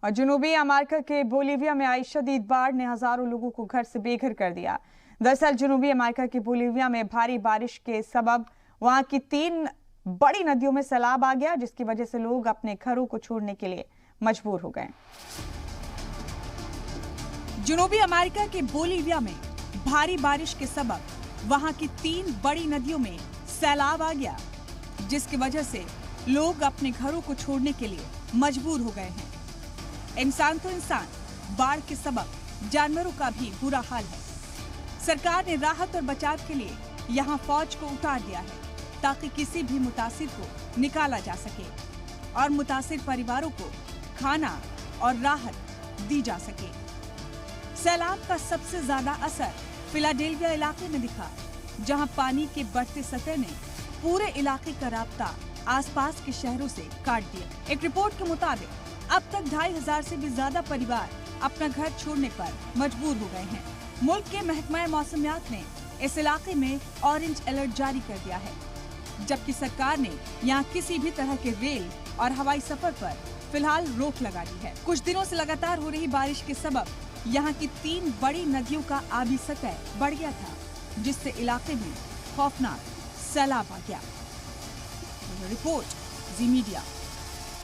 और जनूबी अमेरिका के बोलीविया में आई शदीद बाढ़ ने हजारों लोगों को घर से बेघर कर दिया। दरअसल जनूबी अमेरिका के बोलीविया में भारी बारिश के सबब वहां की 3 बड़ी नदियों में सैलाब आ गया, जिसकी वजह से लोग अपने घरों को छोड़ने के लिए मजबूर हो गए। जनूबी अमेरिका के बोलीविया में भारी बारिश के सबब वहां की 3 बड़ी नदियों में सैलाब आ गया, जिसकी वजह से लोग अपने घरों को छोड़ने के लिए मजबूर हो गए हैं। इंसान तो इंसान, बाढ़ के सबब जानवरों का भी बुरा हाल है। सरकार ने राहत और बचाव के लिए यहां फौज को उतार दिया है, ताकि किसी भी मुतासिर को निकाला जा सके और मुतासिर परिवारों को खाना और राहत दी जा सके। सैलाब का सबसे ज्यादा असर फिलाडेल्फिया इलाके में दिखा, जहां पानी के बढ़ते सतह ने पूरे इलाके का राब्ता आसपास के शहरों से काट दिया। एक रिपोर्ट के मुताबिक अब तक 2500 से भी ज्यादा परिवार अपना घर छोड़ने पर मजबूर हो गए हैं। मुल्क के महकमा मौसमियात ने इस इलाके में ऑरेंज अलर्ट जारी कर दिया है, जबकि सरकार ने यहाँ किसी भी तरह के रेल और हवाई सफर पर फिलहाल रोक लगा दी है। कुछ दिनों से लगातार हो रही बारिश के सबब यहाँ की 3 बड़ी नदियों का आबी सतह बढ़ गया था, जिससे इलाके में खौफनाक सैलाब आ गया। रिपोर्ट जी मीडिया।